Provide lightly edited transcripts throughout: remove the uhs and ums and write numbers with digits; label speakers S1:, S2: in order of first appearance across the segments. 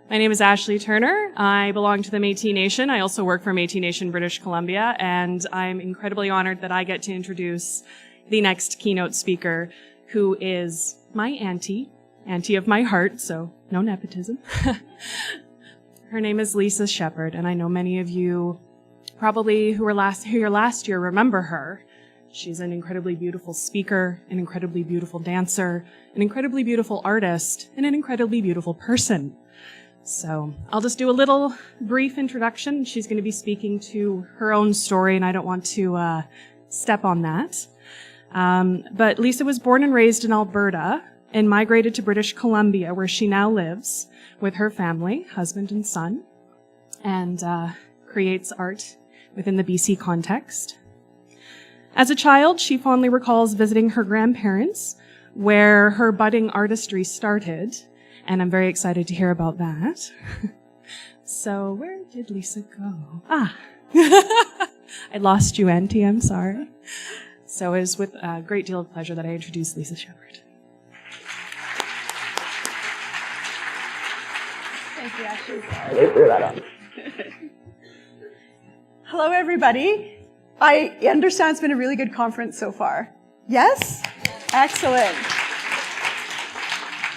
S1: My name is Ashley Turner. I belong to the Métis Nation. I also work for Métis Nation, British Columbia, and I'm incredibly honored that I get to introduce the next keynote speaker, who is my auntie of my heart, so no nepotism. Her name is Lisa Sheperd, and I know many of you probably who were here last year remember her. She's an incredibly beautiful speaker, an incredibly beautiful dancer, an incredibly beautiful artist, and an incredibly beautiful person. So I'll just do a little brief introduction. She's going to be speaking to her own story, and I don't want to step on that. But Lisa was born and raised in Alberta and migrated to British Columbia, where she now lives with her family, husband and son, and creates art within the BC context. As a child, she fondly recalls visiting her grandparents, where her budding artistry started, and I'm very excited to hear about that. So where did Lisa go? I lost you, Auntie, I'm sorry. So it is with a great deal of pleasure that I introduce Lisa Sheperd.
S2: Thank you, Ashley. Sorry, threw that on. Hello, everybody. I understand it's been a really good conference so far. Yes? Excellent.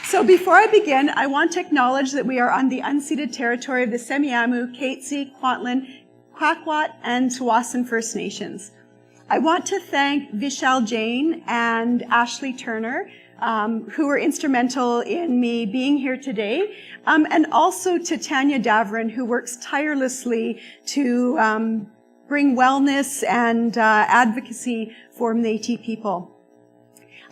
S2: So before I begin, I want to acknowledge that we are on the unceded territory of the Semiahmoo, Katzie, Kwantlen, Kwakwat, and Tsawwassen First Nations. I want to thank Vishal Jain and Ashley Turner, who were instrumental in me being here today, and also to Tanya Davrin, who works tirelessly to bring wellness and advocacy for Métis people.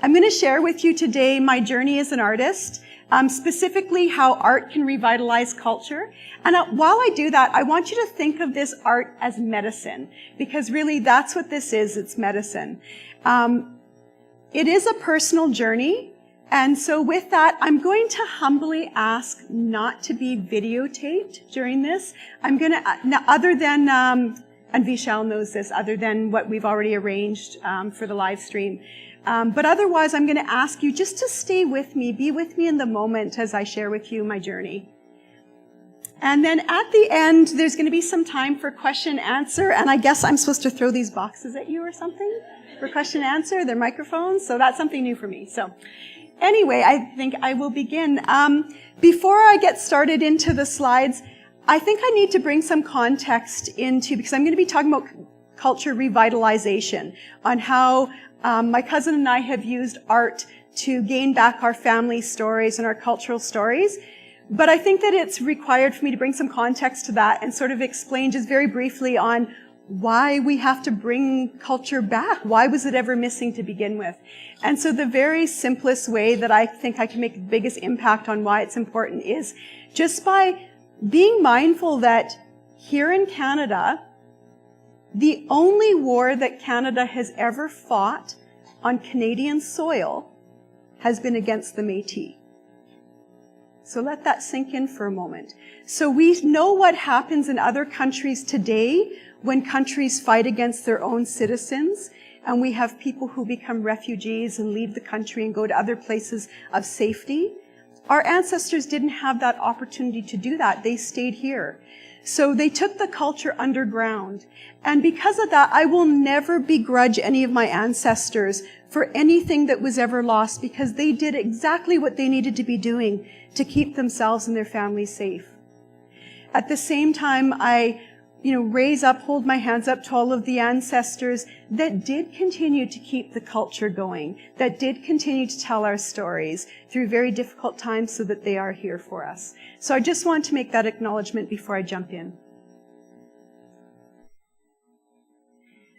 S2: I'm going to share with you today my journey as an artist, specifically how art can revitalize culture. And while I do that, I want you to think of this art as medicine, because really that's what this is, it's medicine. It is a personal journey, and so with that, I'm going to humbly ask not to be videotaped during this. I'm going to, other than, and Vishal knows this, other than what we've already arranged for the live stream. But otherwise, I'm going to ask you just to stay with me, be with me in the moment as I share with you my journey. And then at the end, there's going to be some time for question and answer, and I guess I'm supposed to throw these boxes at you or something for question and answer. They're microphones, so that's something new for me. So anyway, I think I will begin. Before I get started into the slides, I think I need to bring some context into, because I'm going to be talking about culture revitalization, on how my cousin and I have used art to gain back our family stories and our cultural stories. But I think that it's required for me to bring some context to that and sort of explain just very briefly on why we have to bring culture back. Why was it ever missing to begin with? And so the very simplest way that I think I can make the biggest impact on why it's important is just by being mindful that here in Canada, the only war that Canada has ever fought on Canadian soil has been against the Métis. So let that sink in for a moment. So we know what happens in other countries today when countries fight against their own citizens, and we have people who become refugees and leave the country and go to other places of safety. Our ancestors didn't have that opportunity to do that. They stayed here. So they took the culture underground. And because of that, I will never begrudge any of my ancestors for anything that was ever lost, because they did exactly what they needed to be doing to keep themselves and their families safe. At the same time, I hold my hands up to all of the ancestors that did continue to keep the culture going, that did continue to tell our stories through very difficult times so that they are here for us. So I just want to make that acknowledgement before I jump in.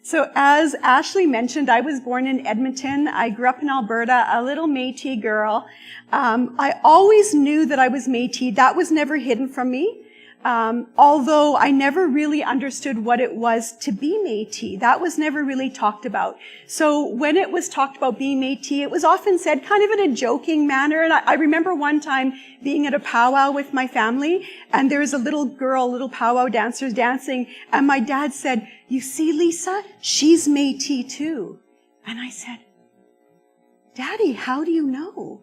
S2: So as Ashley mentioned, I was born in Edmonton. I grew up in Alberta, a little Métis girl. I always knew that I was Métis. That was never hidden from me. Although I never really understood what it was to be Métis. That was never really talked about. So when it was talked about being Métis, it was often said kind of in a joking manner. And I remember one time being at a powwow with my family, and there was a little girl, little powwow dancers dancing, and my dad said, "You see, Lisa, she's Métis too." And I said, "Daddy, how do you know?"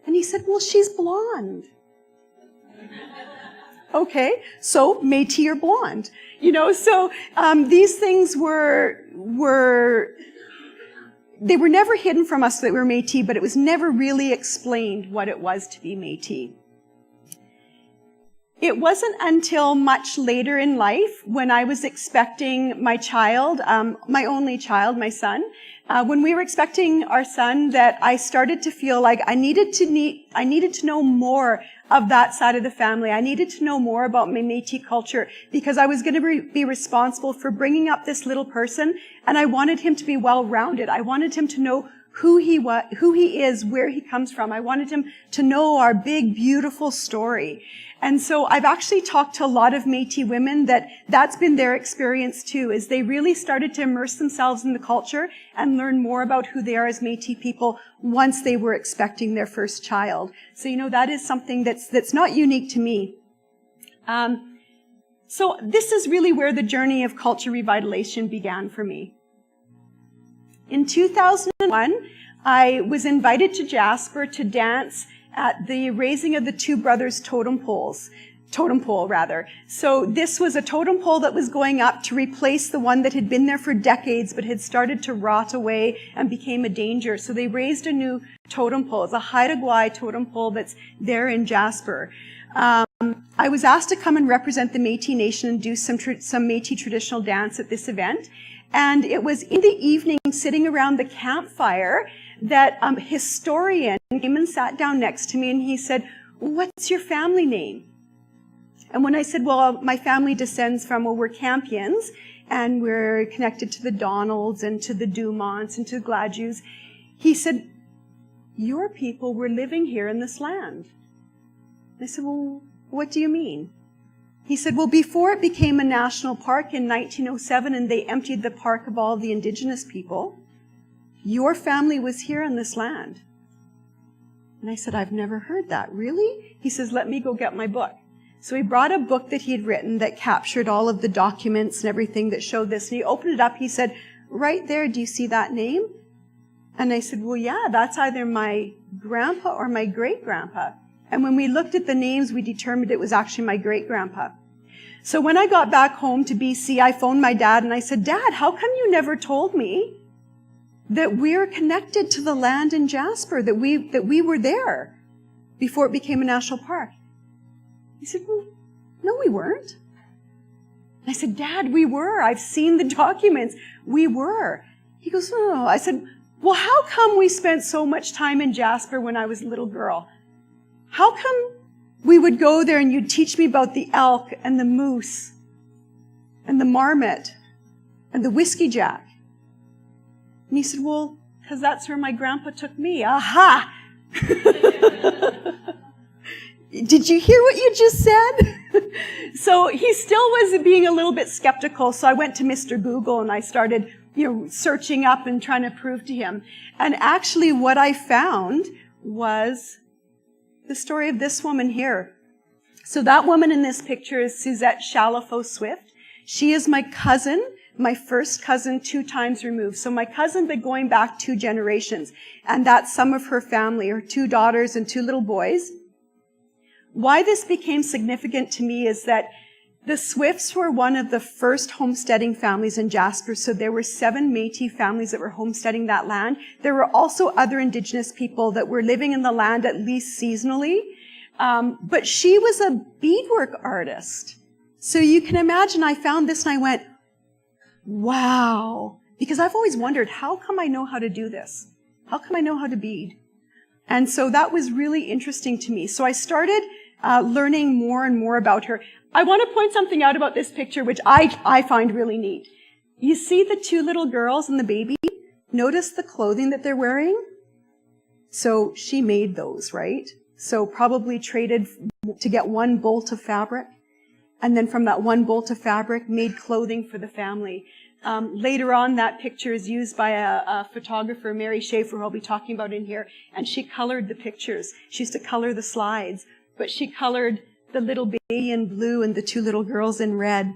S2: And he said, "Well, she's blonde." Okay, so Métis or blonde. You know, so these things they were never hidden from us that we were Métis, but it was never really explained what it was to be Métis. It wasn't until much later in life, when I was expecting my child, my only child, my son, when we were expecting our son, that I started to feel like I needed to know more of that side of the family. I needed to know more about my Métis culture, because I was going to be responsible for bringing up this little person, and I wanted him to be well-rounded. I wanted him to know who he is, where he comes from. I wanted him to know our big, beautiful story. And so I've actually talked to a lot of Métis women that's been their experience too, is they really started to immerse themselves in the culture and learn more about who they are as Métis people once they were expecting their first child. So, you know, that is something that's not unique to me. So this is really where the journey of culture revitalization began for me. In 2001, I was invited to Jasper to dance at the raising of the two brothers' totem pole. So this was a totem pole that was going up to replace the one that had been there for decades but had started to rot away and became a danger. So they raised a new totem pole. It's a Haida Gwaii totem pole that's there in Jasper. I was asked to come and represent the Métis Nation and do some Métis traditional dance at this event. And it was in the evening, sitting around the campfire, that a historian came and sat down next to me, and he said, "What's your family name?" And when I said, well, my family descends from, we're Campions, and we're connected to the Donalds and to the Dumonts and to the Gladus, he said, "Your people were living here in this land." I said, "Well, what do you mean?" He said, "Well, before it became a national park in 1907 and they emptied the park of all the indigenous people, your family was here in this land." And I said, "I've never heard that. Really?" He says, "Let me go get my book." So he brought a book that he had written that captured all of the documents and everything that showed this. And he opened it up. He said, "Right there, do you see that name?" And I said, "Well, yeah, that's either my grandpa or my great-grandpa." And when we looked at the names, we determined it was actually my great-grandpa. So when I got back home to BC, I phoned my dad and I said, "Dad, how come you never told me that we're connected to the land in Jasper, that we were there before it became a national park?" He said, "Well, no, we weren't." I said, "Dad, we were. I've seen the documents. We were." He goes, "Oh." I said, "Well, how come we spent so much time in Jasper when I was a little girl? How come we would go there and you'd teach me about the elk and the moose and the marmot and the whiskey jack?" And he said, "Well, because that's where my grandpa took me." Aha! Did you hear what you just said? So he still was being a little bit skeptical. So I went to Mr. Google and I started, searching up and trying to prove to him. And actually what I found was the story of this woman here. So that woman in this picture is Suzette Chalifaux Swift. She is my cousin, my first cousin 2 times removed. So my cousin, but going back 2 generations. And that's some of her family, her 2 daughters and 2 little boys. Why this became significant to me is that the Swifts were one of the first homesteading families in Jasper. So there were 7 Métis families that were homesteading that land. There were also other indigenous people that were living in the land at least seasonally. But she was a beadwork artist. So you can imagine, I found this and I went, wow. Because I've always wondered, how come I know how to do this? How come I know how to bead? And so that was really interesting to me. So I started learning more and more about her. I want to point something out about this picture, which I find really neat. You see the 2 little girls and the baby? Notice the clothing that they're wearing? So she made those, right? So probably traded to get 1 bolt of fabric. And then from that 1 bolt of fabric, made clothing for the family. Later on, that picture is used by a photographer, Mary Schaefer, who I'll be talking about in here. And she colored the pictures. She used to color the slides. But she colored the little baby in blue and the 2 little girls in red.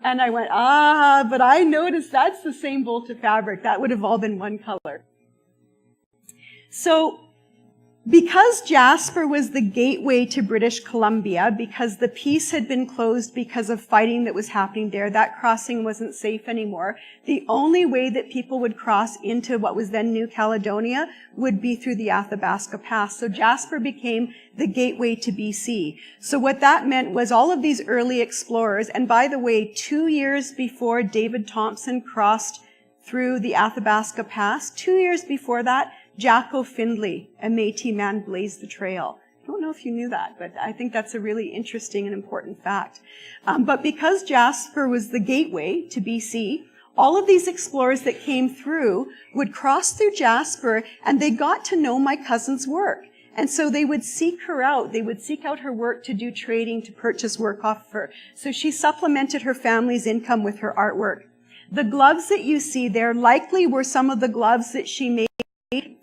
S2: And I went, but I noticed that's the same bolt of fabric. That would have all been 1 color. So Because Jasper was the gateway to British Columbia, because the peace had been closed because of fighting that was happening there, that crossing wasn't safe anymore. The only way that people would cross into what was then New Caledonia would be through the Athabasca Pass. So Jasper became the gateway to BC. So what that meant was all of these early explorers, and by the way, 2 years before David Thompson crossed through the Athabasca Pass, 2 years before that, Jacko Findlay, a Métis man, blazed the trail. I don't know if you knew that, but I think that's a really interesting and important fact. But because Jasper was the gateway to BC, all of these explorers that came through would cross through Jasper, and they got to know my cousin's work. And so they would seek her out. They would seek out her work to do trading, to purchase work off of her. So she supplemented her family's income with her artwork. The gloves that you see there likely were some of the gloves that she made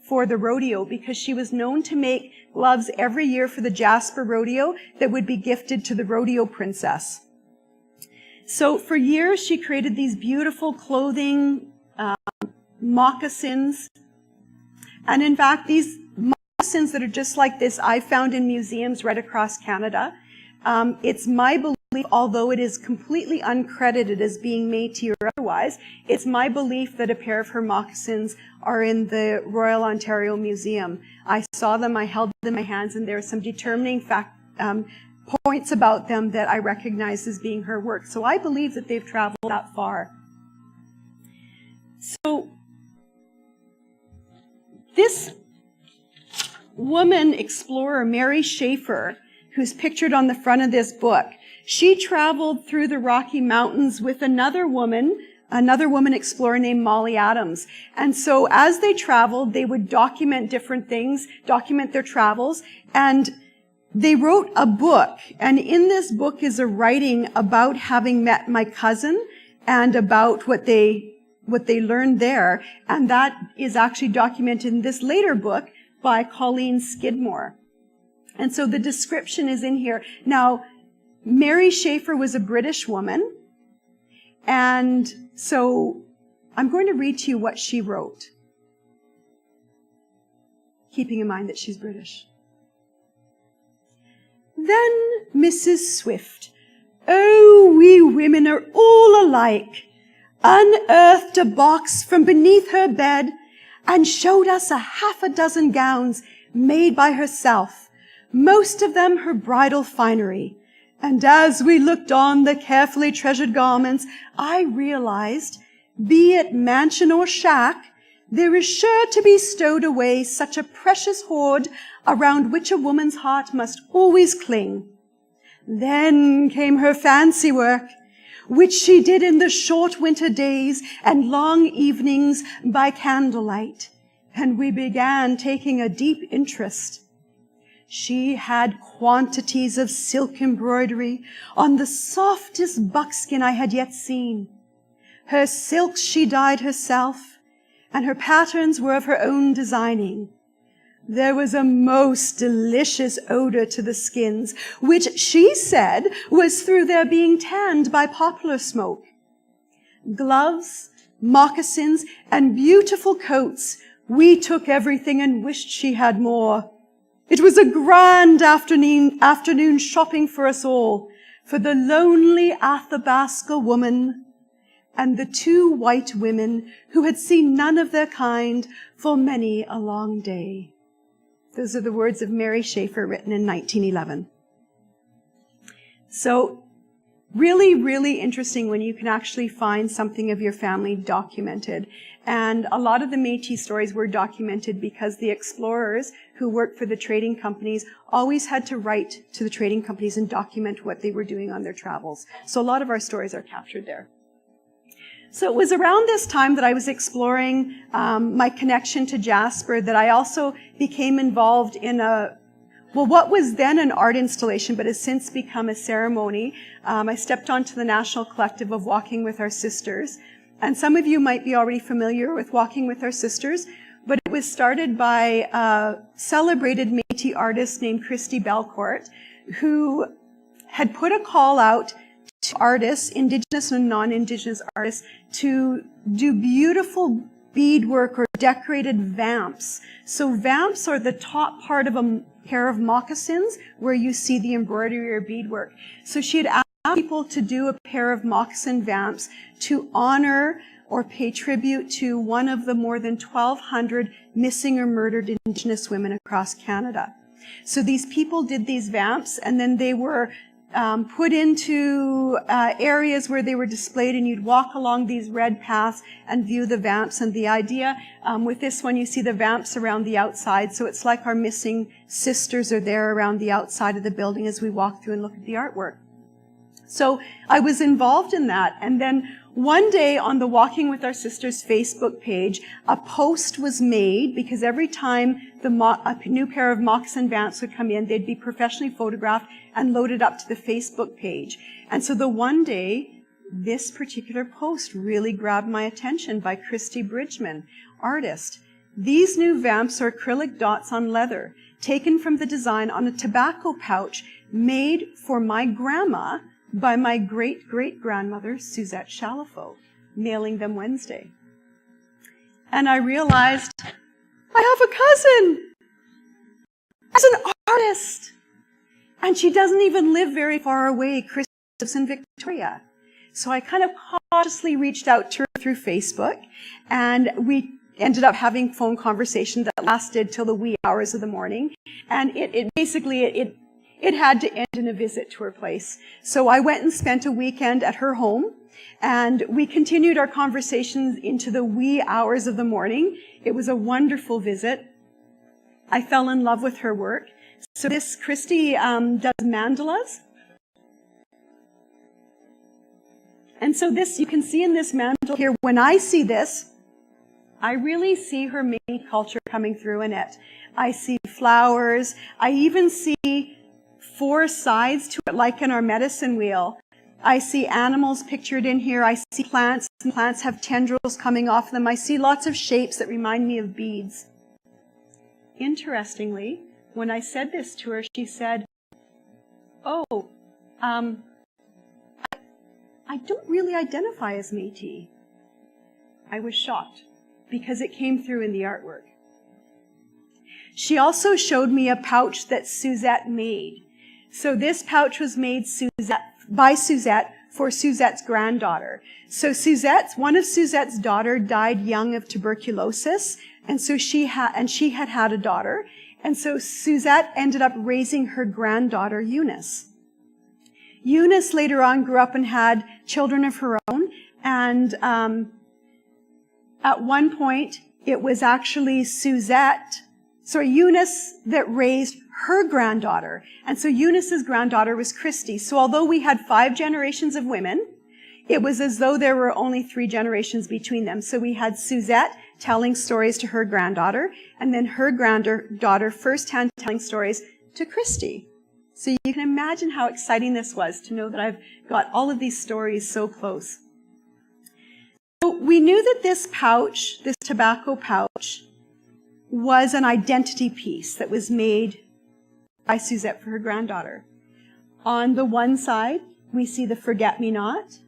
S2: for the rodeo, because she was known to make gloves every year for the Jasper Rodeo that would be gifted to the rodeo princess. So for years, she created these beautiful clothing, moccasins. And in fact, these moccasins that are just like this, I found in museums right across Canada. It's my belief, although it is completely uncredited as being Métis or otherwise, it's my belief that a pair of her moccasins are in the Royal Ontario Museum. I saw them, I held them in my hands, and there are some determining points about them that I recognize as being her work. So I believe that they've traveled that far. So this woman explorer, Mary Schaefer, who's pictured on the front of this book, she traveled through the Rocky Mountains with another woman explorer named Molly Adams. And so as they traveled, they would document different things, document their travels, and they wrote a book. And in this book is a writing about having met my cousin and about what they learned there. And that is actually documented in this later book by Colleen Skidmore. And so the description is in here. Now, Mary Schaefer was a British woman, and so I'm going to read to you what she wrote, keeping in mind that she's British. Then Mrs. Swift, oh, we women are all alike, unearthed a box from beneath her bed and showed us 6 gowns made by herself, most of them her bridal finery. And as we looked on the carefully treasured garments, I realized, be it mansion or shack, there is sure to be stowed away such a precious hoard around which a woman's heart must always cling. Then came her fancy work, which she did in the short winter days and long evenings by candlelight, and we began taking a deep interest. She had quantities of silk embroidery on the softest buckskin I had yet seen. Her silks she dyed herself, and her patterns were of her own designing. There was a most delicious odor to the skins, which she said was through their being tanned by poplar smoke. Gloves, moccasins, and beautiful coats, we took everything and wished she had more. It was a grand afternoon shopping for us all, for the lonely Athabasca woman and the 2 white women who had seen none of their kind for many a long day. Those are the words of Mary Schaefer, written in 1911. So really, really interesting when you can actually find something of your family documented. And a lot of the Métis stories were documented because the explorers who worked for the trading companies always had to write to the trading companies and document what they were doing on their travels. So a lot of our stories are captured there. So it was around this time that I was exploring my connection to Jasper that I also became involved in what was then an art installation, but has since become a ceremony. I stepped onto the National Collective of Walking with Our Sisters. And some of you might be already familiar with Walking with Our Sisters, but it was started by a celebrated Métis artist named Christy Belcourt, who had put a call out to artists, Indigenous and non-Indigenous artists, to do beautiful beadwork or decorated vamps. So vamps are the top part of a pair of moccasins where you see the embroidery or beadwork. So she had asked people to do a pair of moccasin vamps to honor or pay tribute to one of the more than 1,200 missing or murdered Indigenous women across Canada. So these people did these vamps, and then they were put into areas where they were displayed, and you'd walk along these red paths and view the vamps. And the idea with this one, you see the vamps around the outside, so it's like our missing sisters are there around the outside of the building as we walk through and look at the artwork. So I was involved in that, and then one day on the Walking with Our Sisters Facebook page, a post was made because every time a new pair of moccasin vamps would come in, they'd be professionally photographed and loaded up to the Facebook page. And so the one day, this particular post really grabbed my attention by Christy Bridgman, artist. These new vamps are acrylic dots on leather, taken from the design on a tobacco pouch made for my grandma by my great-great-grandmother, Suzette Chalifot, mailing them Wednesday. And I realized, I have a cousin as an artist. And she doesn't even live very far away. Chris lives in Victoria. So I kind of cautiously reached out to her through Facebook, and we ended up having phone conversation that lasted till the wee hours of the morning. And it had to end in a visit to her place. So I went and spent a weekend at her home, and we continued our conversations into the wee hours of the morning. It was a wonderful visit. I fell in love with her work. So this Christy does mandalas. And so this, you can see in this mandala here, when I see this, I really see her Métis culture coming through in it. I see flowers. I even see 4 sides to it, like in our medicine wheel. I see animals pictured in here. I see plants, and plants have tendrils coming off them. I see lots of shapes that remind me of beads. Interestingly, when I said this to her, she said, "Oh, I don't really identify as Métis." I was shocked because it came through in the artwork. She also showed me a pouch that Suzette made. So this pouch was made by Suzette for Suzette's granddaughter. So one of Suzette's daughter died young of tuberculosis, and so she had had a daughter, and so Suzette ended up raising her granddaughter Eunice. Eunice later on grew up and had children of her own, and at one point it was actually Eunice that raised her granddaughter. And so Eunice's granddaughter was Christy. So although we had 5 generations of women, it was as though there were only 3 generations between them. So we had Suzette telling stories to her granddaughter, and then her granddaughter firsthand telling stories to Christy. So you can imagine how exciting this was to know that I've got all of these stories so close. So we knew that this pouch, this tobacco pouch, was an identity piece that was made by Suzette for her granddaughter. On the one side, we see the forget-me-not.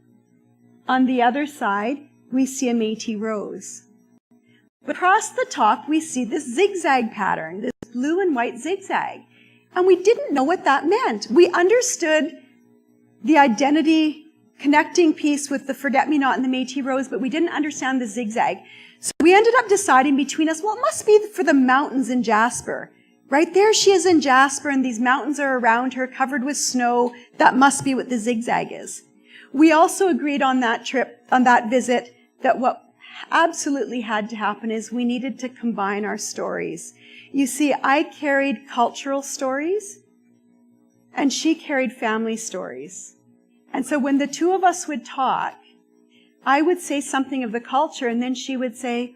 S2: On the other side, we see a Métis rose. But across the top, we see this zigzag pattern, this blue and white zigzag. And we didn't know what that meant. We understood the identity connecting piece with the forget-me-not and the Métis rose, but we didn't understand the zigzag. So we ended up deciding between us, well, it must be for the mountains in Jasper. Right there she is in Jasper, and these mountains are around her, covered with snow. That must be what the zigzag is. We also agreed on that trip, on that visit, that what absolutely had to happen is we needed to combine our stories. You see, I carried cultural stories, and she carried family stories. And so when the two of us would talk, I would say something of the culture, and then she would say,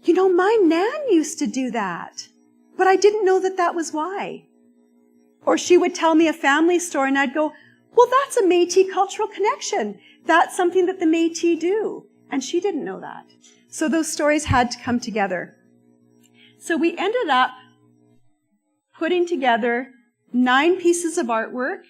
S2: "You know, my nan used to do that, but I didn't know that that was why." Or she would tell me a family story, and I'd go, "Well, that's a Métis cultural connection. That's something that the Métis do." And she didn't know that. So those stories had to come together. So we ended up putting together 9 pieces of artwork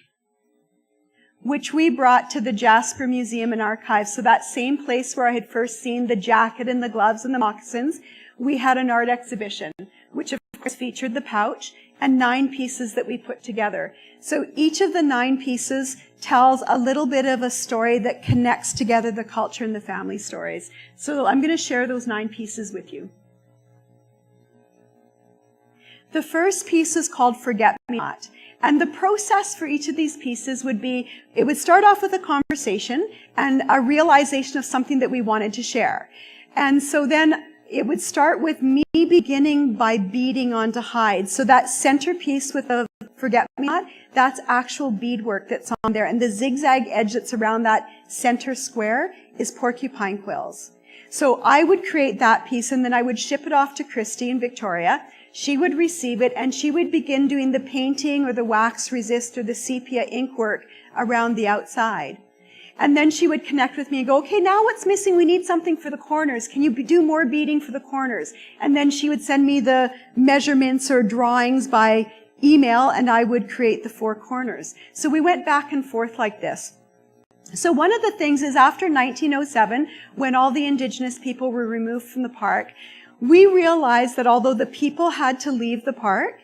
S2: which we brought to the Jasper Museum and Archives. So that same place where I had first seen the jacket and the gloves and the moccasins, we had an art exhibition, which of course featured the pouch and 9 pieces that we put together. So each of the 9 pieces tells a little bit of a story that connects together the culture and the family stories. So I'm going to share those 9 pieces with you. The first piece is called Forget Me Not. And the process for each of these pieces would be, it would start off with a conversation and a realization of something that we wanted to share. And so then it would start with me beginning by beading onto hide. So that centerpiece with the Forget Me Not, that's actual beadwork that's on there. And the zigzag edge that's around that center square is porcupine quills. So I would create that piece and then I would ship it off to Christy in Victoria. She would receive it and she would begin doing the painting or the wax resist or the sepia ink work around the outside. And then she would connect with me and go, okay, now what's missing? We need something for the corners. Can you do more beading for the corners? And then she would send me the measurements or drawings by email and I would create the 4 corners. So we went back and forth like this. So one of the things is after 1907, when all the Indigenous people were removed from the park, we realized that although the people had to leave the park,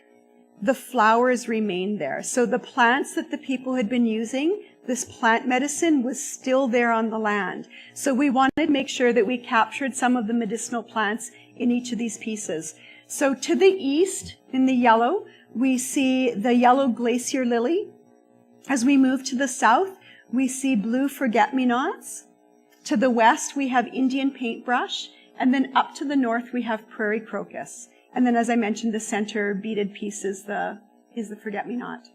S2: the flowers remained there. So the plants that the people had been using, this plant medicine was still there on the land. So we wanted to make sure that we captured some of the medicinal plants in each of these pieces. So to the east, in the yellow, we see the yellow glacier lily. As we move to the south, we see blue forget-me-nots. To the west, we have Indian paintbrush. And then up to the north, we have prairie crocus. And then, as I mentioned, the center beaded piece is the forget-me-not.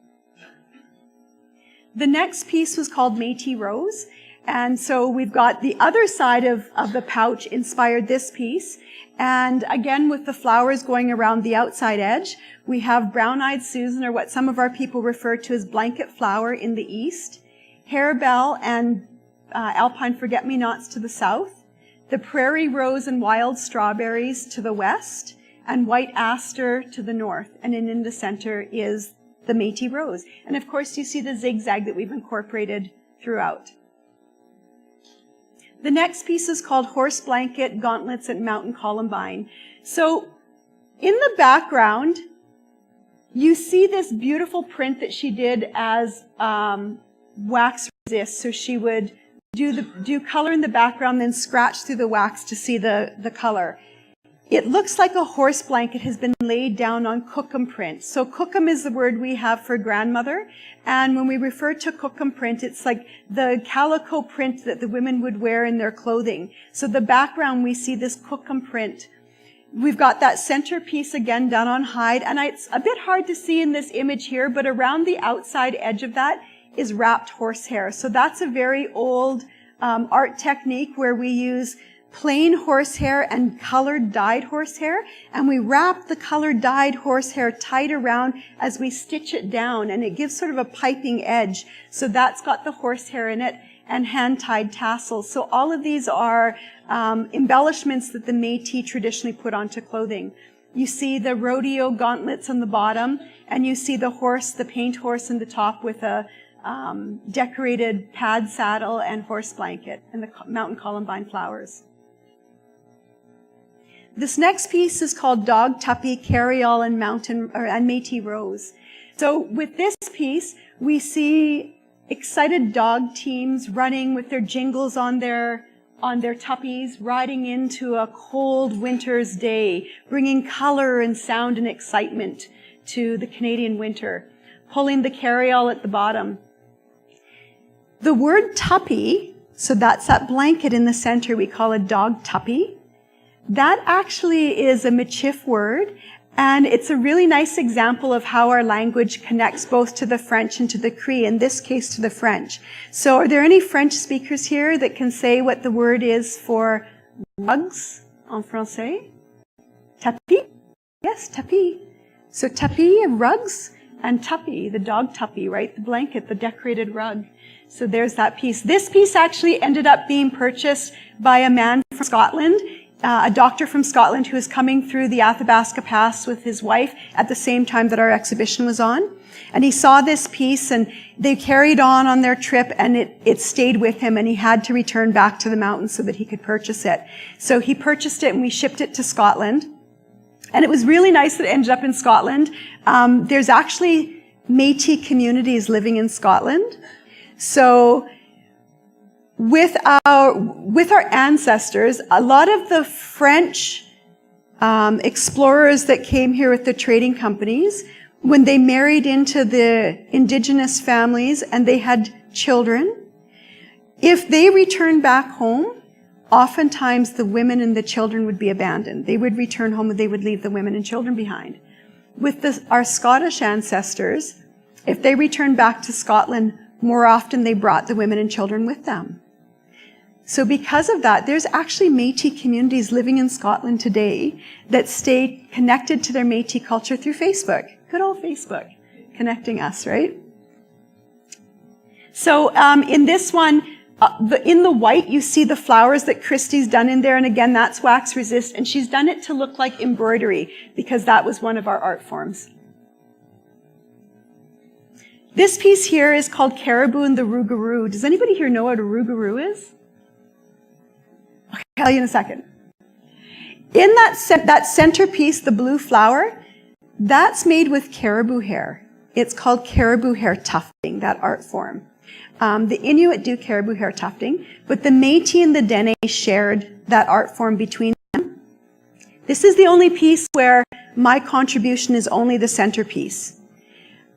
S2: The next piece was called Métis Rose. And so we've got the other side of the pouch inspired this piece. And again, with the flowers going around the outside edge, we have brown-eyed Susan, or what some of our people refer to as blanket flower in the east, harebell and alpine forget-me-nots to the south, the prairie rose and wild strawberries to the west, and white aster to the north. And in the center is the Métis rose. And of course, you see the zigzag that we've incorporated throughout. The next piece is called Horse Blanket, Gauntlets, and Mountain Columbine. So in the background, you see this beautiful print that she did as wax resist. So she would do color in the background, then scratch through the wax to see the color. It looks like a horse blanket has been laid down on cookum print. So cookum is the word we have for grandmother. And when we refer to cookum print, it's like the calico print that the women would wear in their clothing. So the background, we see this cookum print. We've got that centerpiece again done on hide. And it's a bit hard to see in this image here, but around the outside edge of that is wrapped horsehair. So that's a very old art technique where we use plain horsehair and colored dyed horsehair, and we wrap the colored dyed horsehair tight around as we stitch it down, and it gives sort of a piping edge. So that's got the horsehair in it and hand-tied tassels. So all of these are embellishments that the Métis traditionally put onto clothing. You see the rodeo gauntlets on the bottom, and you see the horse, the paint horse in the top with a decorated pad saddle and horse blanket and the mountain columbine flowers. This next piece is called Dog Tuppy, Carryall, and Métis Rose. So with this piece, we see excited dog teams running with their jingles on their tuppies, riding into a cold winter's day, bringing color and sound and excitement to the Canadian winter, pulling the carryall at the bottom. The word tuppy, so that's that blanket in the center we call a dog tuppy. That actually is a Michif word, and it's a really nice example of how our language connects both to the French and to the Cree, in this case to the French. So are there any French speakers here that can say what the word is for rugs en français? Tapis? Yes, tapis. So tapis and rugs, and tuppy, the dog tuppy, right? The blanket, the decorated rug. So there's that piece. This piece actually ended up being purchased by a man from Scotland a doctor from Scotland who was coming through the Athabasca Pass with his wife at the same time that our exhibition was on. And he saw this piece, and they carried on their trip, and it stayed with him, and he had to return back to the mountains so that he could purchase it. So he purchased it, and we shipped it to Scotland. And it was really nice that it ended up in Scotland. There's actually Métis communities living in Scotland. So with our ancestors, a lot of the French explorers that came here with the trading companies, when they married into the indigenous families and they had children, if they returned back home, oftentimes the women and the children would be abandoned. They would return home and they would leave the women and children behind. With our Scottish ancestors, if they returned back to Scotland, more often they brought the women and children with them. So because of that, there's actually Métis communities living in Scotland today that stay connected to their Métis culture through Facebook. Good old Facebook, connecting us, right? So in this one, in the white, you see the flowers that Christy's done in there. And again, that's wax resist. And she's done it to look like embroidery because that was one of our art forms. This piece here is called Caribou and the Rougarou. Does anybody here know what a Rougarou is? Okay, I'll tell you in a second. In that centerpiece, the blue flower, that's made with caribou hair. It's called caribou hair tufting, that art form. The Inuit do caribou hair tufting, but the Métis and the Dene shared that art form between them. This is the only piece where my contribution is only the centerpiece.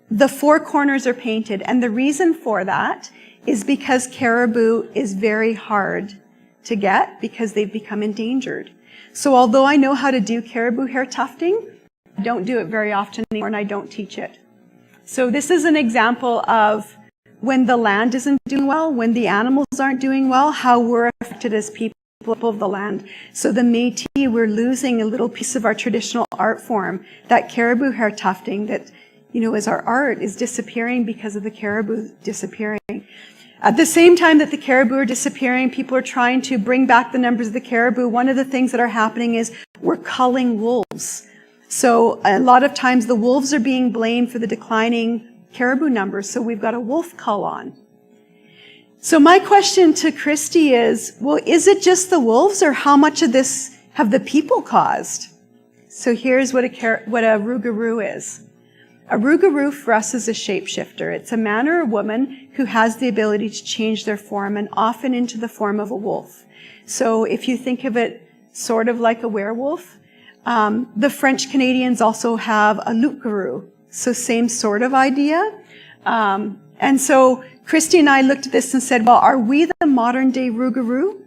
S2: The four corners are painted, and the reason for that is because caribou is very hard to get because they've become endangered. So although I know how to do caribou hair tufting, I don't do it very often anymore, and I don't teach it. So this is an example of when the land isn't doing well, when the animals aren't doing well, how we're affected as people of the land. So the Métis, we're losing a little piece of our traditional art form. That caribou hair tufting that, is our art is disappearing because of the caribou disappearing. At the same time that the caribou are disappearing, people are trying to bring back the numbers of the caribou. One of the things that are happening is we're culling wolves. So a lot of times the wolves are being blamed for the declining caribou numbers, so we've got a wolf cull on. So my question to Christy is, well, is it just the wolves, or how much of this have the people caused? So here's what a Rougarou is. A Rougarou for us is a shapeshifter. It's a man or a woman who has the ability to change their form, and often into the form of a wolf. So if you think of it sort of like a werewolf, the French Canadians also have a loup-garou. So same sort of idea. And so Christy and I looked at this and said, well, are we the modern day Rougarou?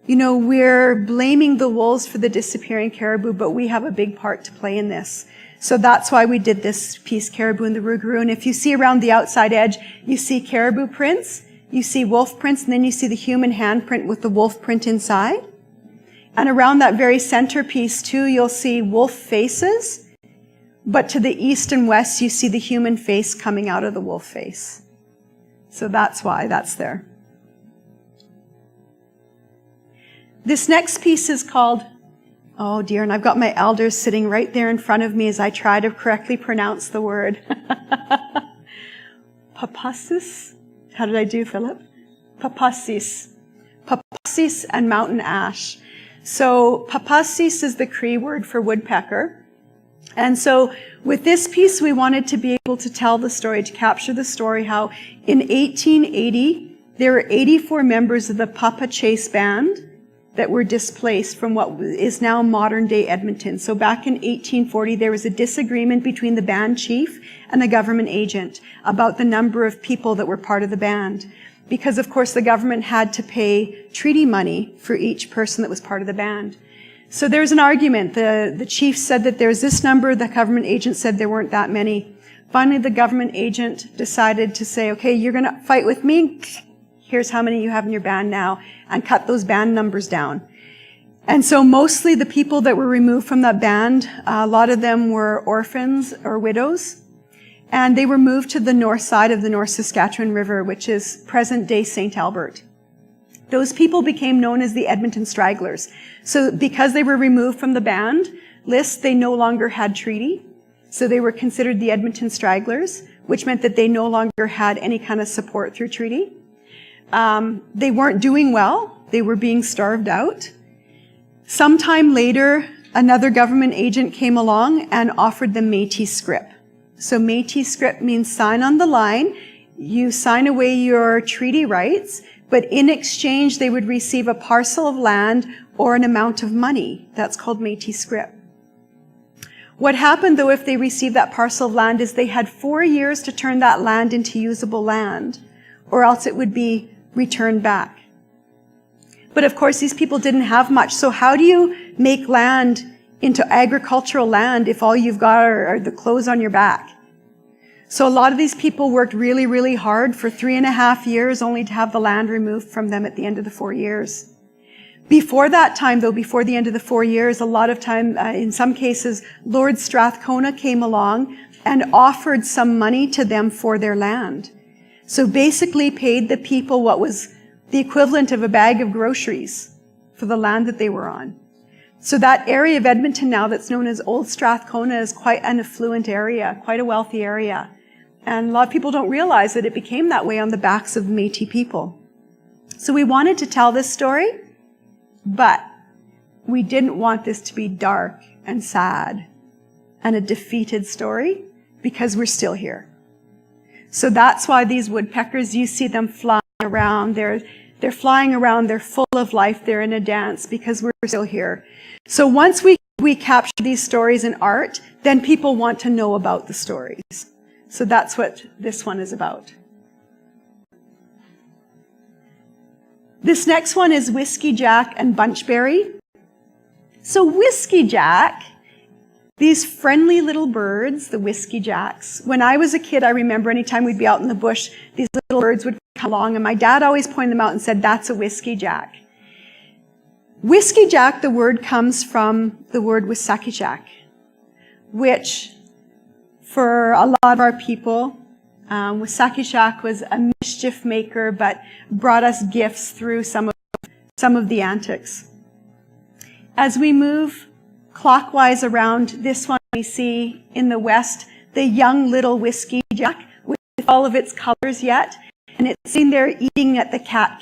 S2: We're blaming the wolves for the disappearing caribou, but we have a big part to play in this. So that's why we did this piece, Caribou and the Rougarou. And if you see around the outside edge, you see caribou prints, you see wolf prints, and then you see the human handprint with the wolf print inside. And around that very centerpiece too, you'll see wolf faces. But to the east and west, you see the human face coming out of the wolf face. So that's why that's there. This next piece is called, oh dear, and I've got my elders sitting right there in front of me as I try to correctly pronounce the word. Papasis? How did I do, Philip? Papasis. Papasis and mountain ash. So papasis is the Cree word for woodpecker. And so with this piece, we wanted to be able to tell the story, to capture the story, how in 1880, there were 84 members of the Papa Chase Band that were displaced from what is now modern-day Edmonton. So back in 1840, there was a disagreement between the band chief and the government agent about the number of people that were part of the band. Because, of course, the government had to pay treaty money for each person that was part of the band. So there was an argument. The chief said that there's this number. The government agent said there weren't that many. Finally, the government agent decided to say, okay, you're going to fight with me. Here's how many you have in your band now, and cut those band numbers down. And so mostly the people that were removed from that band, a lot of them were orphans or widows, and they were moved to the north side of the North Saskatchewan River, which is present-day St. Albert. Those people became known as the Edmonton Stragglers. So because they were removed from the band list, they no longer had treaty. So they were considered the Edmonton Stragglers, which meant that they no longer had any kind of support through treaty. They weren't doing well. They were being starved out. Sometime later, another government agent came along and offered them Metis scrip. So Metis scrip means sign on the line. You sign away your treaty rights, but in exchange, they would receive a parcel of land or an amount of money. That's called Metis scrip. What happened, though, if they received that parcel of land is they had 4 years to turn that land into usable land, or else it would be returned back. But of course, these people didn't have much. So how do you make land into agricultural land if all you've got are the clothes on your back? So a lot of these people worked really, really hard for 3.5 years only to have the land removed from them at the end of the 4 years. Before that time, though, before the end of the 4 years, a lot of time, in some cases, Lord Strathcona came along and offered some money to them for their land. So basically paid the people what was the equivalent of a bag of groceries for the land that they were on. So that area of Edmonton now that's known as Old Strathcona is quite an affluent area, quite a wealthy area. And a lot of people don't realize that it became that way on the backs of Métis people. So we wanted to tell this story, but we didn't want this to be dark and sad and a defeated story because we're still here. So that's why these woodpeckers, you see them flying around. They're flying around. They're full of life. They're in a dance because we're still here. So once we capture these stories in art, then people want to know about the stories. So that's what this one is about. This next one is Whiskey Jack and Bunchberry. So Whiskey Jack, these friendly little birds, the Whiskey Jacks. When I was a kid, I remember anytime we'd be out in the bush, these little birds would come along, and my dad always pointed them out and said, "That's a Whiskey Jack." Whiskey Jack, the word comes from the word Wissahickok, which for a lot of our people, Wissahickok was a mischief maker, but brought us gifts through some of the antics. As we move clockwise around this one, we see in the west the young little Whiskey Jack with all of its colors yet, and it's sitting there eating at the cat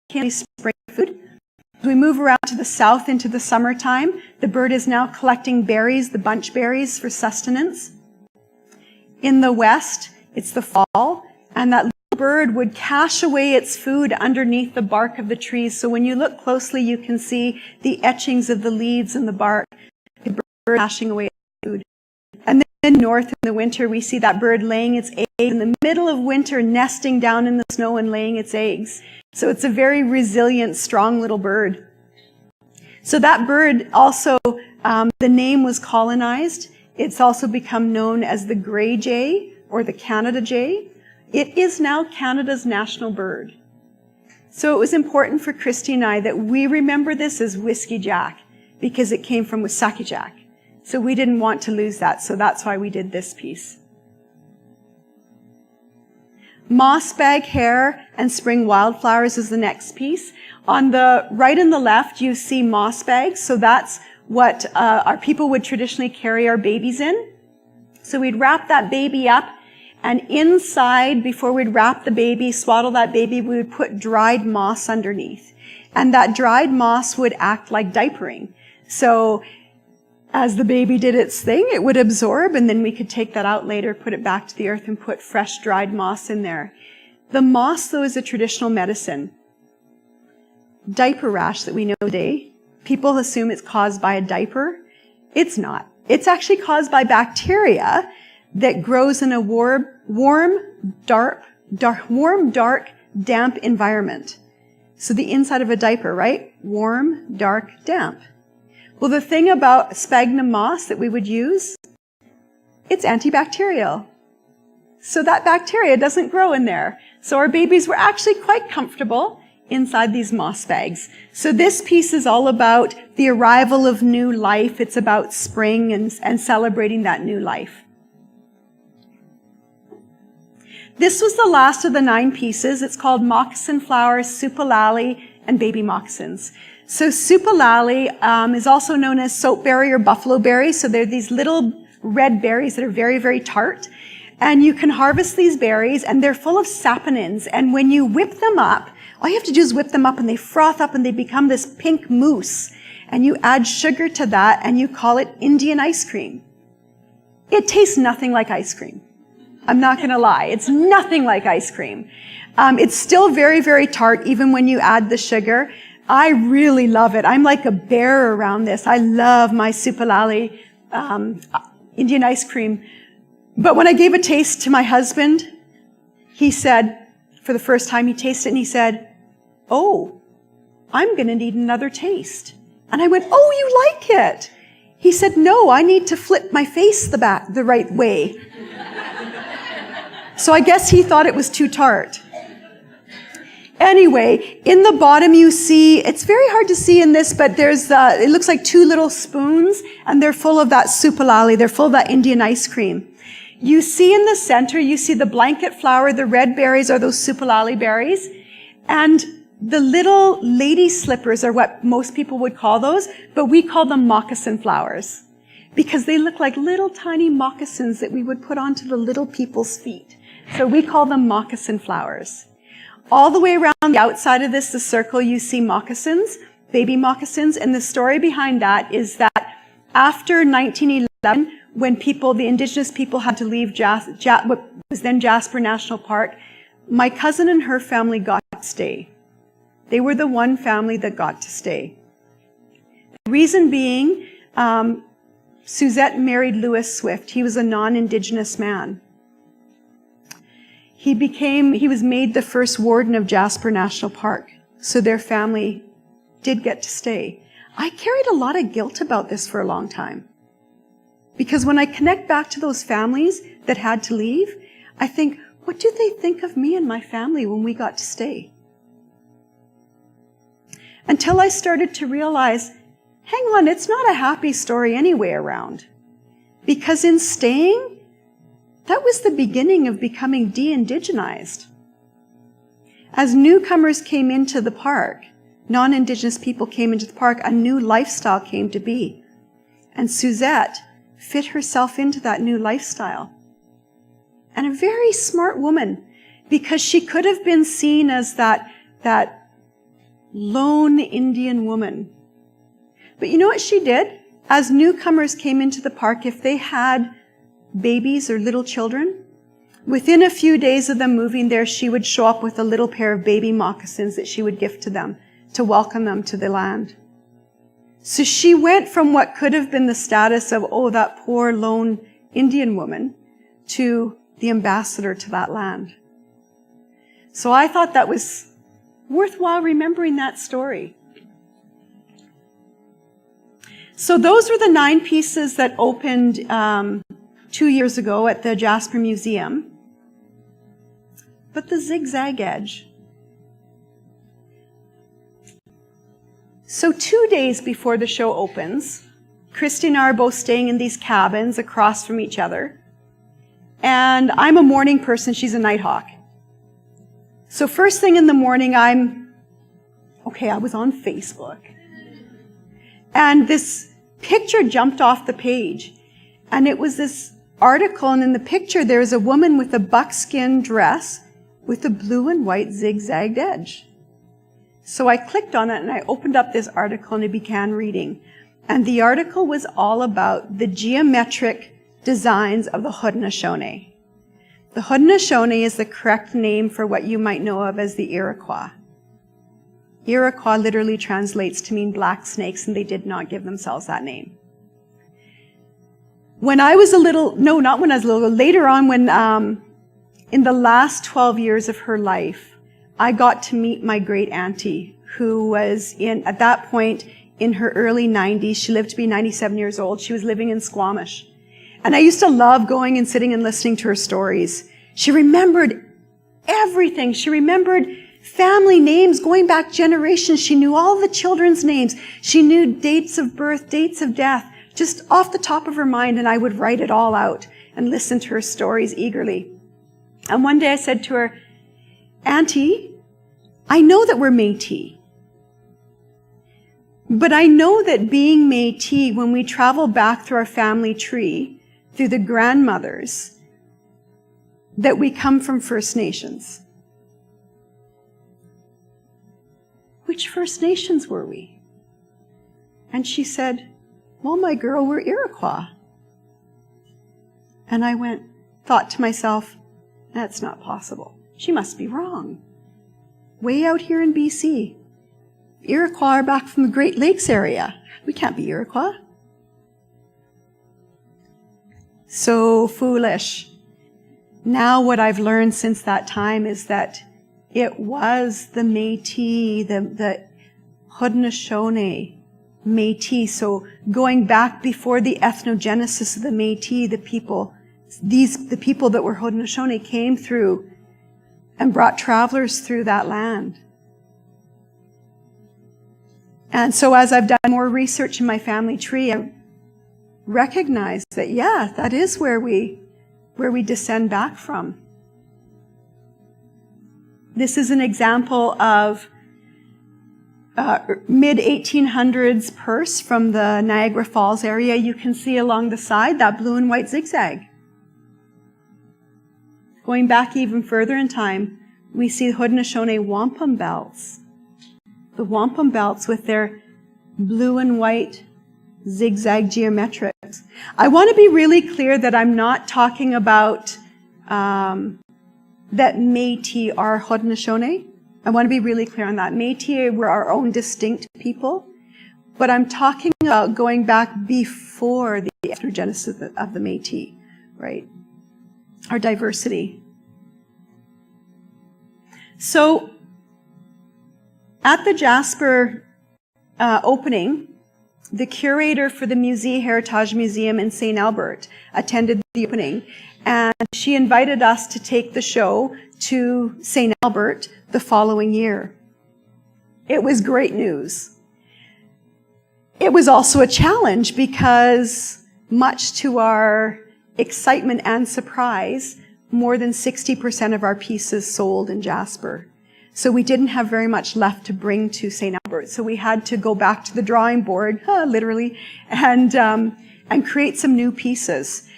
S2: candy spring food. As we move around to the south into the summertime, the bird is now collecting berries, the bunchberries, for sustenance. In the west, it's the fall, and that little bird would cache away its food underneath the bark of the trees. So when you look closely, you can see the etchings of the leaves and the bark, the bird caching away its food. And then north in the winter, we see that bird laying its eggs in the middle of winter, nesting down in the snow and laying its eggs. So it's a very resilient, strong little bird. So that bird also, the name was colonized. It's also become known as the gray jay or the Canada jay. It is now Canada's national bird. So it was important for Christy and I that we remember this as Whiskey Jack because it came from Wissahickok. So we didn't want to lose that, so that's why we did this piece. Mossbag hare and spring wildflowers is the next piece. On the right and the left, you see moss bags. So that's what our people would traditionally carry our babies in. So we'd wrap that baby up, and inside, before we'd wrap the baby, swaddle that baby, we would put dried moss underneath. And that dried moss would act like diapering. So as the baby did its thing, it would absorb, and then we could take that out later, put it back to the earth, and put fresh dried moss in there. The moss, though, is a traditional medicine. Diaper rash that we know today, people assume it's caused by a diaper. It's not. It's actually caused by bacteria that grows in a warm, dark, damp environment. So the inside of a diaper, right? Warm, dark, damp. Well, the thing about sphagnum moss that we would use, it's antibacterial. So that bacteria doesn't grow in there. So our babies were actually quite comfortable inside these moss bags. So this piece is all about the arrival of new life. It's about spring and celebrating that new life. This was the last of the 9 pieces. It's called Moccasin Flowers, Supalali, and baby moccasins. So supalali is also known as soapberry or buffalo berry. So they're these little red berries that are very, very tart. And you can harvest these berries, and they're full of saponins. And when you whip them up, all you have to do is whip them up, and they froth up, and they become this pink mousse. And you add sugar to that, and you call it Indian ice cream. It tastes nothing like ice cream. I'm not going to lie. It's nothing like ice cream. It's still very, very tart, even when you add the sugar. I really love it. I'm like a bear around this. I love my supalali Indian ice cream. But when I gave a taste to my husband, he said, for the first time he tasted it, and he said, "Oh, I'm going to need another taste." And I went, "Oh, you like it?" He said, "No, I need to flip my face the right way." So I guess he thought it was too tart. Anyway, in the bottom you see, it's very hard to see in this, but it looks like 2 little spoons, and they're full of that supalali. They're full of that Indian ice cream. You see in the center, you see the blanket flower, the red berries are those supalali berries, and the little lady slippers are what most people would call those, but we call them moccasin flowers because they look like little tiny moccasins that we would put onto the little people's feet. So we call them moccasin flowers. All the way around the outside of this, the circle, you see moccasins, baby moccasins, and the story behind that is that after 1911, when the indigenous people had to leave what was then Jasper National Park, my cousin and her family got to stay. They were the one family that got to stay. The reason being, Suzette married Lewis Swift. He was a non-indigenous man. He was made the first warden of Jasper National Park, so their family did get to stay. I carried a lot of guilt about this for a long time. Because when I connect back to those families that had to leave, I think, what do they think of me and my family when we got to stay? Until I started to realize, hang on, it's not a happy story anyway around. Because in staying, that was the beginning of becoming de-indigenized. As newcomers came into the park, non-indigenous people came into the park, a new lifestyle came to be. And Suzette fit herself into that new lifestyle. And a very smart woman, because she could have been seen as that lone Indian woman. But you know what she did? As newcomers came into the park, if they had babies or little children, within a few days of them moving there, she would show up with a little pair of baby moccasins that she would gift to them to welcome them to the land. So she went from what could have been the status of, oh, that poor lone Indian woman, to the ambassador to that land. So I thought that was worthwhile remembering that story. So those were the 9 pieces that opened 2 years ago at the Jasper Museum. But the zigzag edge. So 2 days before the show opens, Christy and I are both staying in these cabins across from each other. And I'm a morning person, she's a nighthawk. So first thing in the morning, I was on Facebook. And this picture jumped off the page. And it was this article, and in the picture there is a woman with a buckskin dress with a blue and white zigzagged edge. So I clicked on it and I opened up this article and I began reading. And the article was all about the geometric designs of the Haudenosaunee. The Haudenosaunee is the correct name for what you might know of as the Iroquois. Iroquois literally translates to mean black snakes, and they did not give themselves that name. Later on when, in the last 12 years of her life, I got to meet my great auntie, who was at that point, in her early 90s. She lived to be 97 years old. She was living in Squamish. And I used to love going and sitting and listening to her stories. She remembered everything. She remembered family names going back generations. She knew all the children's names. She knew dates of birth, dates of death, just off the top of her mind, and I would write it all out and listen to her stories eagerly. And one day I said to her, "Auntie, I know that we're Métis, But I know that being Métis, when we travel back through our family tree, through the grandmothers, that we come from First Nations. Which First Nations were we? And she said, well, my girl, we're Iroquois. And I thought to myself, that's not possible. She must be wrong. Way out here in BC, Iroquois are back from the Great Lakes area. We can't be Iroquois. So foolish. Now what I've learned since that time is that it was the Métis, the Haudenosaunee Métis. So going back before the ethnogenesis of the Métis, the people that were Haudenosaunee came through and brought travelers through that land. And so as I've done more research in my family tree, I recognize that, yeah, that is where we descend back from. This is an example of mid-1800s purse from the Niagara Falls area. You can see along the side that blue and white zigzag. Going back even further in time, we see Haudenosaunee wampum belts. The wampum belts with their blue and white zigzag geometrics. I want to be really clear that I'm not talking about that Métis are Haudenosaunee. I want to be really clear on that. Métis were our own distinct people, but I'm talking about going back before the ethnogenesis of the Métis, right? Our diversity. So, at the Jasper opening, the curator for the Musée Heritage Museum in St. Albert attended the opening, and she invited us to take the show to St. Albert the following year. It was great news. It was also a challenge because, much to our excitement and surprise, more than 60% of our pieces sold in Jasper. So we didn't have very much left to bring to St. Albert. So we had to go back to the drawing board, literally, and create some new pieces.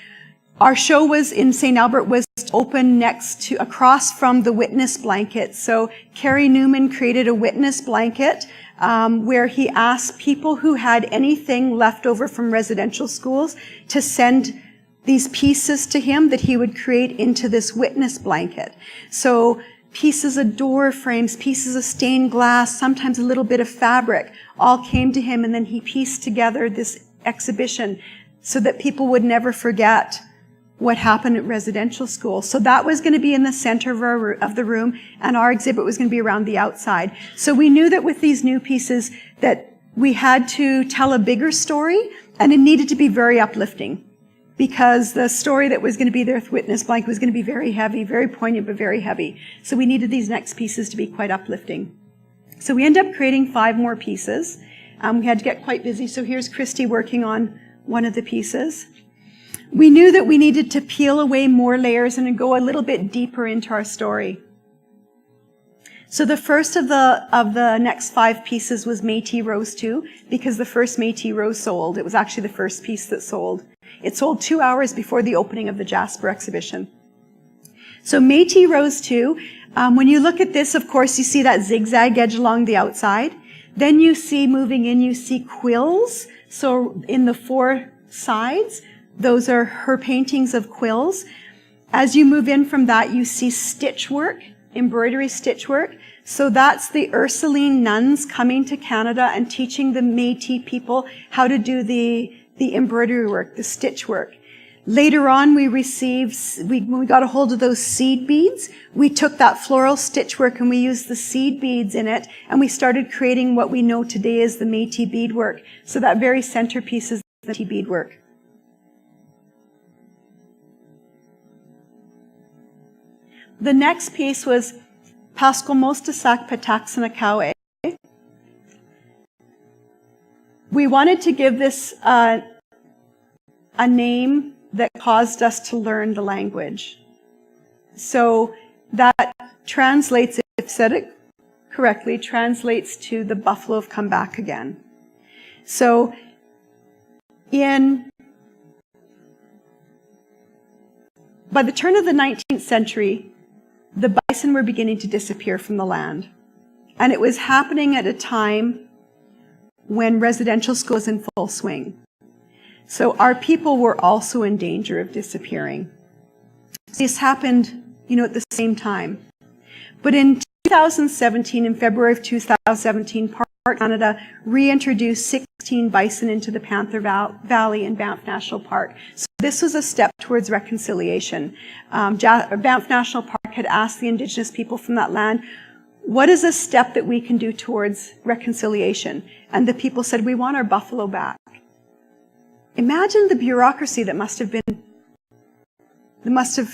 S2: Our show was in St. Albert was open across from the witness blanket. So Carrie Newman created a witness blanket where he asked people who had anything left over from residential schools to send these pieces to him that he would create into this witness blanket. So pieces of door frames, pieces of stained glass, sometimes a little bit of fabric, all came to him, and then he pieced together this exhibition so that people would never forget what happened at residential school. So that was going to be in the center of the room, and our exhibit was going to be around the outside. So we knew that with these new pieces that we had to tell a bigger story, and it needed to be very uplifting, because the story that was going to be there with Witness Blank was going to be very heavy, very poignant, but very heavy. So we needed these next pieces to be quite uplifting. So we ended up creating 5 more pieces. We had to get quite busy. So here's Christy working on one of the pieces. We knew that we needed to peel away more layers and go a little bit deeper into our story. So the first of the next 5 pieces was Métis Rose 2, because the first Métis Rose sold. It was actually the first piece that sold. It sold 2 hours before the opening of the Jasper exhibition. So Métis Rose 2, when you look at this, of course, you see that zigzag edge along the outside. Then you see, moving in, you see quills. So in the 4 sides, those are her paintings of quills. As you move in from that, you see stitch work, embroidery stitch work. So that's the Ursuline nuns coming to Canada and teaching the Métis people how to do the embroidery work, the stitch work. Later on, when we got a hold of those seed beads, we took that floral stitch work and we used the seed beads in it, and we started creating what we know today as the Métis beadwork. So that very centerpiece is the Métis beadwork. The next piece was Pascomostasak Pataxanakawe. We wanted to give this a name that caused us to learn the language. So that translates, if I've said it correctly, translates to the buffalo have come back again. So by the turn of the 19th century, the bison were beginning to disappear from the land. And it was happening at a time when residential school was in full swing. So our people were also in danger of disappearing. This happened, at the same time. But in 2017, in February of 2017, Park Canada reintroduced 16 bison into the Panther Valley in Banff National Park. So this was a step towards reconciliation. Banff National Park had asked the Indigenous people from that land, what is a step that we can do towards reconciliation? And the people said, we want our buffalo back. Imagine the bureaucracy that must have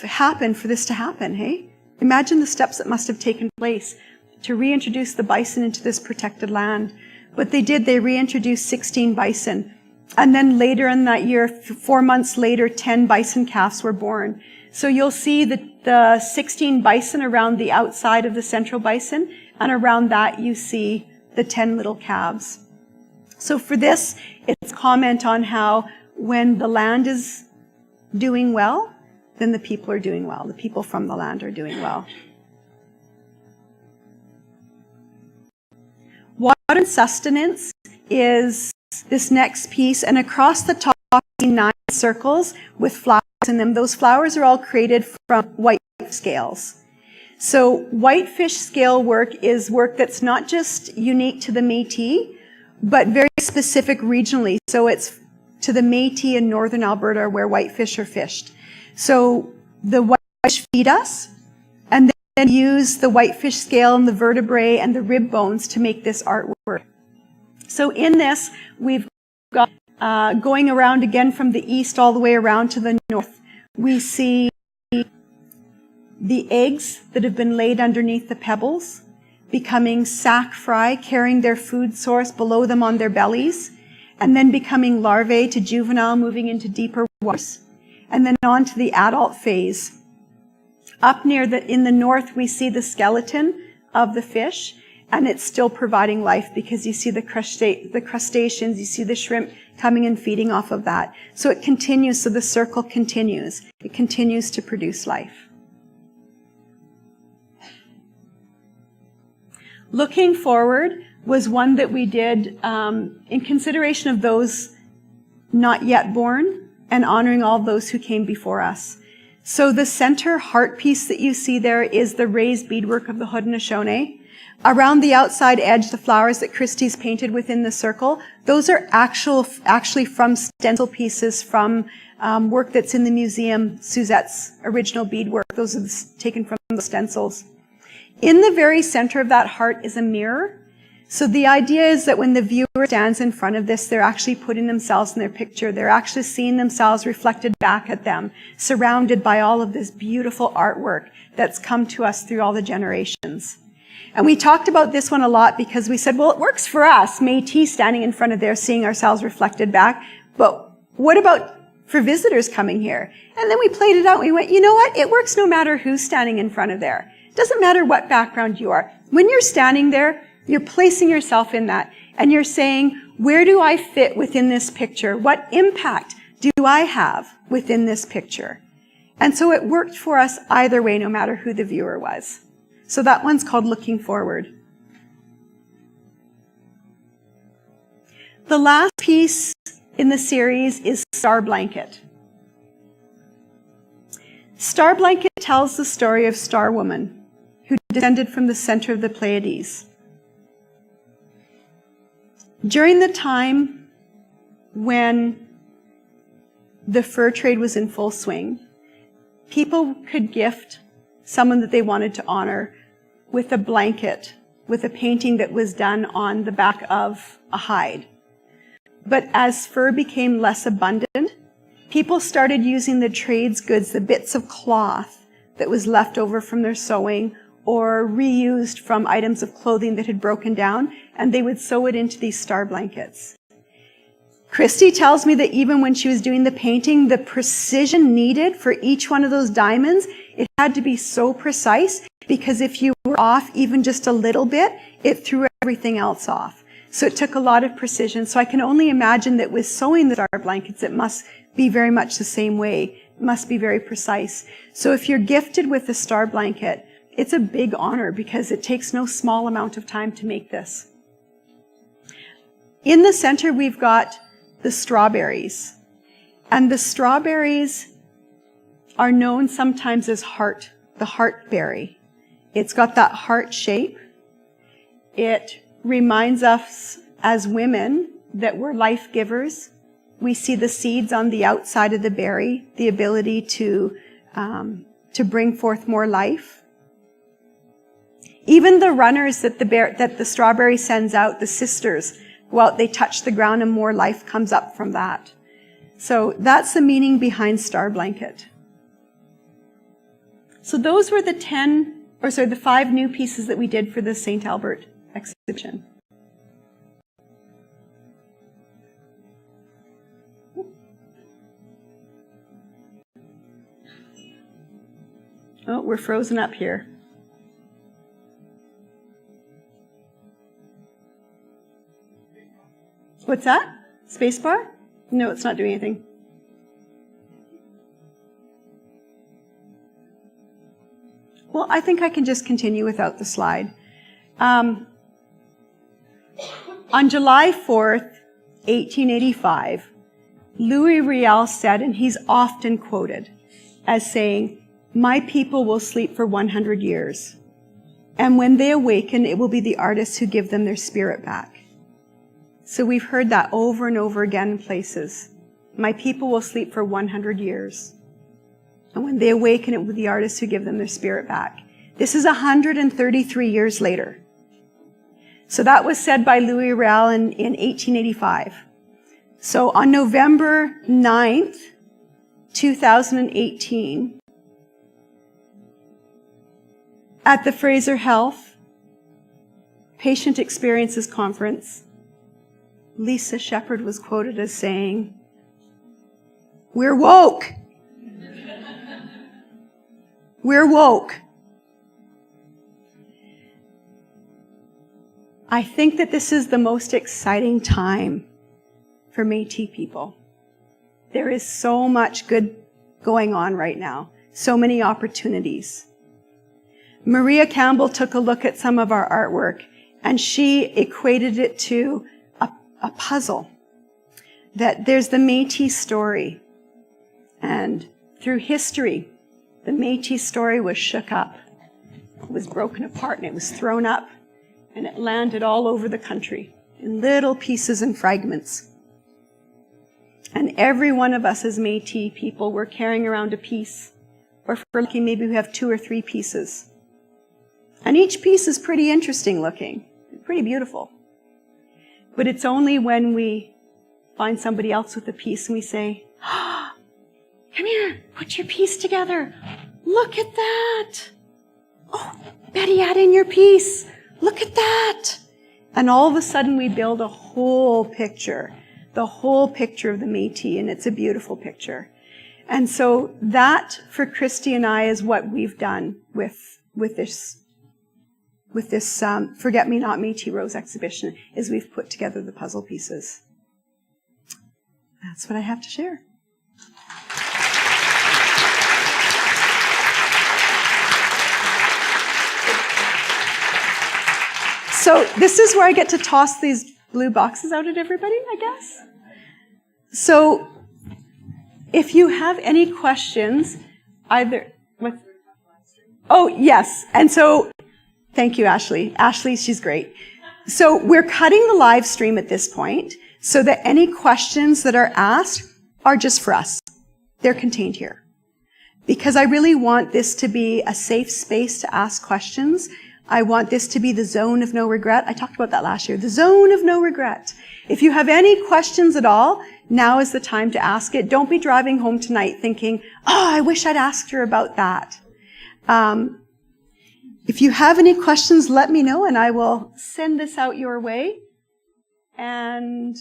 S2: happened for this to happen, hey? Imagine the steps that must have taken place to reintroduce the bison into this protected land. But they did, they reintroduced 16 bison. And then later in that year, 4 months later, 10 bison calves were born. So you'll see the 16 bison around the outside of the central bison, and around that you see the 10 little calves. So for this, it's a comment on how when the land is doing well, then the people are doing well. The people from the land are doing well. Water and sustenance is this next piece, and across the top, you see 9 circles with flowers in them. Those flowers are all created from whitefish scales. So whitefish scale work is work that's not just unique to the Métis, but very specific regionally. So it's to the Métis in northern Alberta where whitefish are fished. So the whitefish feed us, and then use the whitefish scale and the vertebrae and the rib bones to make this artwork. So in this, we've got going around again from the east all the way around to the north. We see the eggs that have been laid underneath the pebbles, becoming sac fry, carrying their food source below them on their bellies, and then becoming larvae to juvenile, moving into deeper waters, and then on to the adult phase. Up in the north, we see the skeleton of the fish, and it's still providing life because you see the crustaceans, you see the shrimp coming and feeding off of that. So it continues, so the circle continues. It continues to produce life. Looking forward was one that we did in consideration of those not yet born and honoring all those who came before us. So the center heart piece that you see there is the raised beadwork of the Haudenosaunee. Around the outside edge, the flowers that Christie's painted within the circle, those are actually from stencil pieces from work that's in the museum, Suzette's original beadwork. Those are taken from the stencils. In the very center of that heart is a mirror. So the idea is that when the viewer stands in front of this, they're actually putting themselves in their picture. They're actually seeing themselves reflected back at them, surrounded by all of this beautiful artwork that's come to us through all the generations. And we talked about this one a lot because we said, well, it works for us, Métis standing in front of there, seeing ourselves reflected back. But what about for visitors coming here? And then we played it out. And we went, you know what? It works no matter who's standing in front of there. It doesn't matter what background you are. When you're standing there, you're placing yourself in that. And you're saying, where do I fit within this picture? What impact do I have within this picture? And so it worked for us either way, no matter who the viewer was. So that one's called Looking Forward. The last piece in the series is Star Blanket. Star Blanket tells the story of Star Woman, who descended from the center of the Pleiades. During the time when the fur trade was in full swing, people could gift someone that they wanted to honor with a blanket, with a painting that was done on the back of a hide. But as fur became less abundant, people started using the trades goods, the bits of cloth that was left over from their sewing or reused from items of clothing that had broken down, and they would sew it into these star blankets. Christy tells me that even when she was doing the painting, the precision needed for each one of those diamonds, it had to be so precise, because if you were off even just a little bit, it threw everything else off. So it took a lot of precision. So I can only imagine that with sewing the star blankets, it must be very much the same way. It must be very precise. So if you're gifted with a star blanket, it's a big honor because it takes no small amount of time to make this. In the center, we've got the strawberries. And the strawberries are known sometimes as heart, the heartberry. It's got that heart shape. It reminds us as women that we're life givers. We see the seeds on the outside of the berry, the ability to bring forth more life. Even the runners that the strawberry sends out, the sisters, go out, they touch the ground and more life comes up from that. So that's the meaning behind Star Blanket. So those were the 5 new pieces that we did for the St. Albert exhibition. Oh, we're frozen up here. What's that? Spacebar? No, it's not doing anything. Well, I think I can just continue without the slide. On July 4th, 1885, Louis Riel said, and he's often quoted as saying, "My people will sleep for 100 years. And when they awaken, it will be the artists who give them their spirit back." So we've heard that over and over again in places. My people will sleep for 100 years. And when they awaken, it will be the artists who give them their spirit back. This is 133 years later. So that was said by Louis Riel in 1885. So on November 9th, 2018, at the Fraser Health Patient Experiences Conference, Lisa Sheperd was quoted as saying, "We're woke. We're woke." I think that this is the most exciting time for Métis people. There is so much good going on right now, so many opportunities. Maria Campbell took a look at some of our artwork, and she equated it to a puzzle. That there's the Métis story, and through history, the Métis story was shook up. It was broken apart, and it was thrown up, and it landed all over the country in little pieces and fragments. And every one of us as Métis people, we're carrying around a piece. Or if we're lucky, maybe we have 2 or 3 pieces. And each piece is pretty interesting looking, pretty beautiful. But it's only when we find somebody else with a piece and we say, "Ah, come here, put your piece together. Look at that. Oh, Betty, add in your piece. Look at that." And all of a sudden we build a whole picture, the whole picture of the Métis, and it's a beautiful picture. And so that, for Christy and I, is what we've done with this Forget Me Not Métis Rose exhibition, is we've put together the puzzle pieces. That's what I have to share. So this is where I get to toss these blue boxes out at everybody, I guess. So if you have any questions, oh, yes. And so, thank you, Ashley. Ashley, she's great. So we're cutting the live stream at this point so that any questions that are asked are just for us. They're contained here. Because I really want this to be a safe space to ask questions. I want this to be the zone of no regret. I talked about that last year. The zone of no regret. If you have any questions at all, now is the time to ask it. Don't be driving home tonight thinking, "Oh, I wish I'd asked her about that." If you have any questions, let me know, and I will send this out your way. And